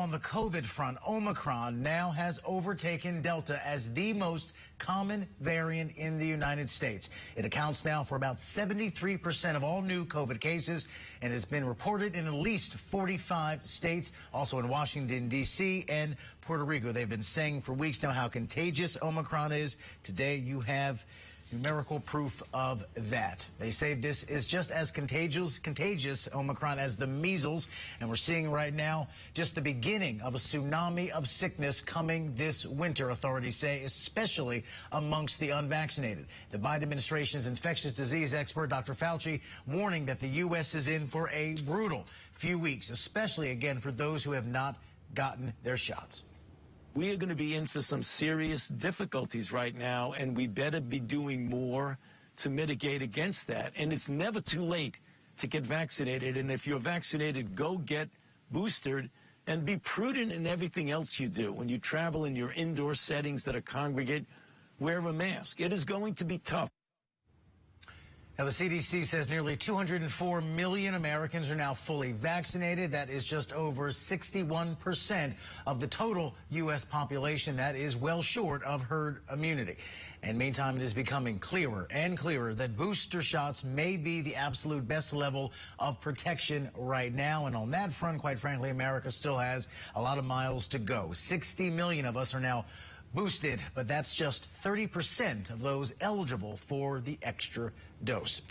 on the COVID front, Omicron now has overtaken Delta as the most common variant in the United States. It accounts now for about 73% of all new COVID cases and has been reported in at least 45 states, also in Washington, D.C. and Puerto Rico. They've been saying for weeks now how contagious Omicron is. Today you have numerical proof of that. They say this is just as contagious, Omicron, as the measles, and we're seeing right now just the beginning of a tsunami of sickness coming this winter, authorities say, especially amongst the unvaccinated. The Biden administration's infectious disease expert, Dr. Fauci, warning that the U.S. is in for a brutal few weeks, especially, again, for those who have not gotten their shots. We are going to be in for some serious difficulties right now, and we better be doing more to mitigate against that. And it's never too late to get vaccinated. And if you're vaccinated, go get boosted and be prudent in everything else you do. When you travel in your indoor settings that are congregate, wear a mask. It is going to be tough. Now, the CDC says nearly 204 million Americans are now fully vaccinated. That is just over 61% of the total U.S. population. That is well short of herd immunity. And meantime, it is becoming clearer and clearer that booster shots may be the absolute best level of protection right now. And on that front, quite frankly, America still has a lot of miles to go. 60 million of us are now boosted, but that's just 30% of those eligible for the extra dose.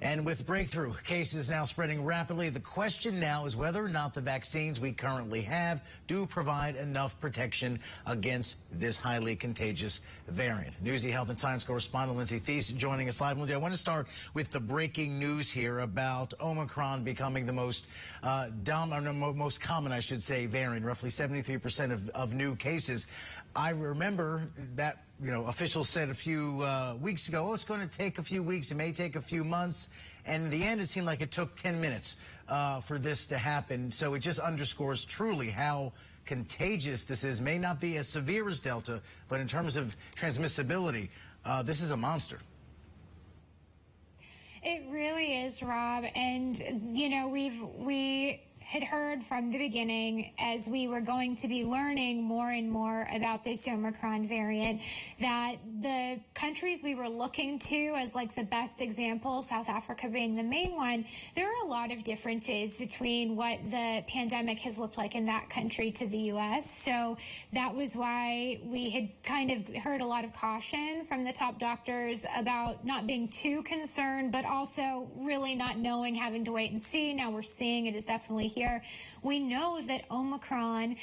And with breakthrough cases now spreading rapidly, the question now is whether or not the vaccines we currently have do provide enough protection against this highly contagious variant. Newsy Health and Science correspondent Lindsay Thies joining us live. Lindsay, I want to start with the breaking news here about Omicron becoming the most most common, I should say, variant, roughly 73% of new cases. I remember that, officials said a few weeks ago, oh, it's going to take a few weeks. It may take a few months. And in the end, it seemed like it took 10 minutes for this to happen. So it just underscores truly how contagious this is. May not be as severe as Delta, but in terms of transmissibility, this is a monster. It really is, Rob. And, we had heard from the beginning, as we were going to be learning more and more about this Omicron variant, that the countries we were looking to as like the best example, South Africa being the main one, there are a lot of differences between what the pandemic has looked like in that country to the U.S. So that was why we had kind of heard a lot of caution from the top doctors about not being too concerned, but also really not knowing, having to wait and see. Now we're seeing it is definitely here. We know that Omicron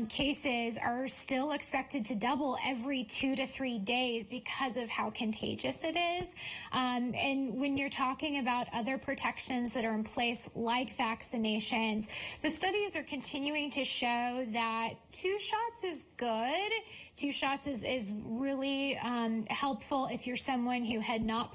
cases are still expected to double every 2 to 3 days because of how contagious it is. And when you're talking about other protections that are in place, like vaccinations, the studies are continuing to show that 2 shots is good. 2 shots is really helpful if you're someone who had not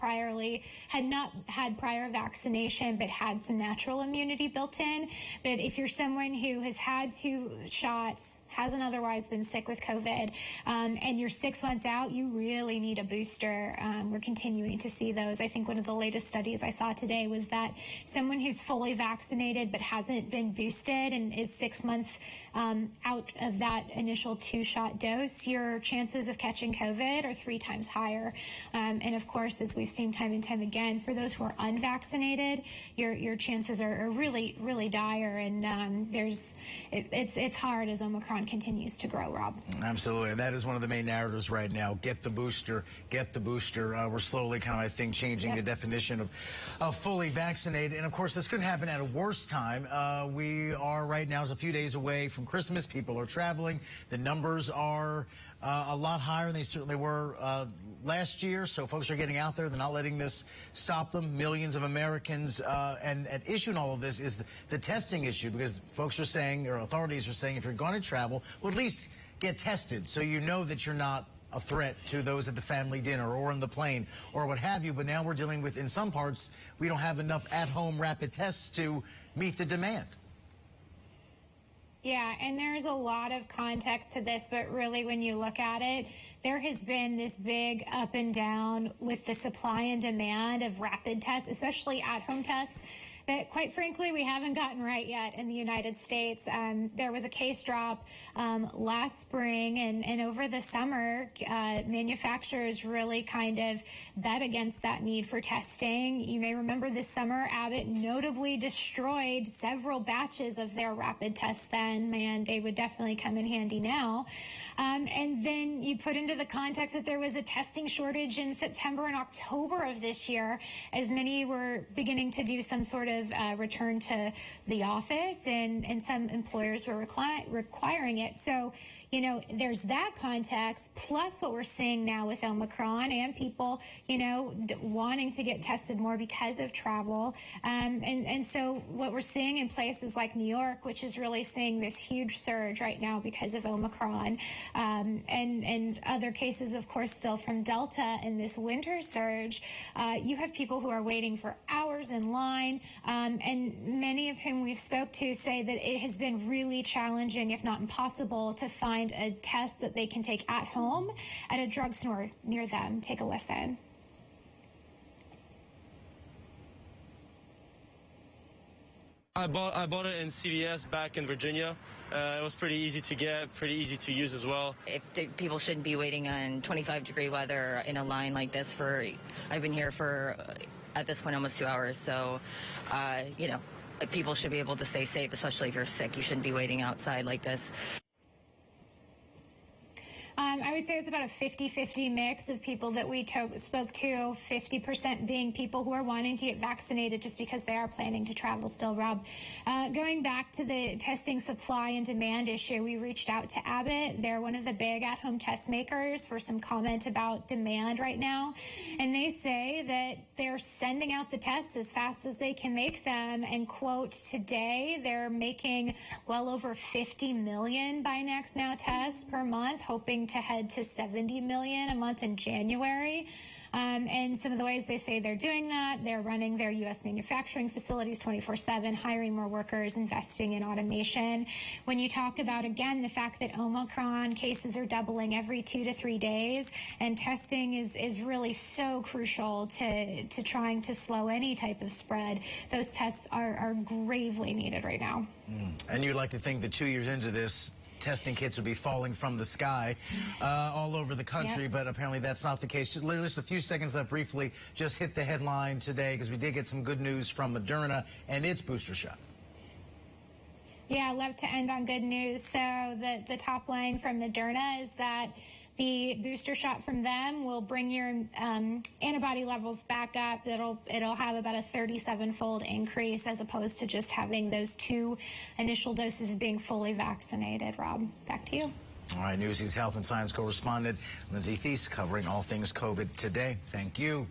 had prior vaccination but had some natural immunity built in. But if you're someone who has had 2 shots, hasn't otherwise been sick with COVID, and you're 6 months out, you really need a booster. We're continuing to see those. I think one of the latest studies I saw today was that someone who's fully vaccinated but hasn't been boosted and is 6 months out of that initial 2-shot dose, your chances of catching COVID are 3 times higher. And of course, as we've seen time and time again, for those who are unvaccinated, your chances are really, really dire. And it's hard as Omicron continues to grow, Rob. Absolutely. And that is one of the main narratives right now. Get the booster. Get the booster. We're slowly kind of, I think, changing the definition of fully vaccinated. And of course, this couldn't happen at a worse time. We are right now a few days away from Christmas. People are traveling. The numbers are a lot higher than they certainly were last year. So folks are getting out there. They're not letting this stop them. Millions of Americans. And at issue in all of this is the testing issue, because folks are saying, or authorities are saying, if you're going to travel, well, at least get tested so you know that you're not a threat to those at the family dinner or on the plane or what have you. But now we're dealing with, in some parts, we don't have enough at-home rapid tests to meet the demand. Yeah, and there's a lot of context to this, but really when you look at it, there has been this big up and down with the supply and demand of rapid tests, especially at-home tests. that, quite frankly, we haven't gotten right yet in the United States. There was a case drop last spring, and over the summer, manufacturers really kind of bet against that need for testing. You may remember this summer, Abbott notably destroyed several batches of their rapid tests then, and they would definitely come in handy now. And then you put into the context that there was a testing shortage in September and October of this year, as many were beginning to do some sort of return to the office, and some employers were requiring it. So, you know, there's that context, plus what we're seeing now with Omicron and people, you know, wanting to get tested more because of travel. And so what we're seeing in places like New York, which is really seeing this huge surge right now because of Omicron, and other cases, of course, still from Delta and this winter surge, you have people who are waiting for hours in line, and many of whom we've spoke to say that it has been really challenging, if not impossible, to find a test that they can take at home at a drugstore near them. Take a listen. I bought it in CVS back in Virginia. It was pretty easy to get, pretty easy to use as well. People shouldn't be waiting on 25-degree weather in a line like this I've been here for, at this point, almost 2 hours. So, you know, people should be able to stay safe, especially if you're sick. You shouldn't be waiting outside like this. I would say it's about a 50-50 mix of people that we spoke to, 50% being people who are wanting to get vaccinated just because they are planning to travel still, Rob. Going back to the testing supply and demand issue, we reached out to Abbott. They're one of the big at-home test makers for some comment about demand right now. And they say that they're sending out the tests as fast as they can make them. And, quote, today they're making well over 50 million Binax Now tests per month, hoping to head to 70 million a month in January. And some of the ways they say they're doing that, they're running their U.S. manufacturing facilities 24/7, hiring more workers, investing in automation. When you talk about, again, the fact that Omicron cases are doubling every 2 to 3 days, and testing is really so crucial to trying to slow any type of spread, those tests are gravely needed right now. And you'd like to think that 2 years into this, testing kits would be falling from the sky all over the country, but apparently that's not the case. Literally just a few seconds left. Briefly, just hit the headline today, because we did get some good news from Moderna and its booster shot. Yeah, I'd love to end on good news. So the top line from Moderna is that the booster shot from them will bring your antibody levels back up. It'll have about a 37-fold increase, as opposed to just having those 2 initial doses of being fully vaccinated. Rob, back to you. All right, Newsy's health and science correspondent Lindsay Thies covering all things COVID today. Thank you.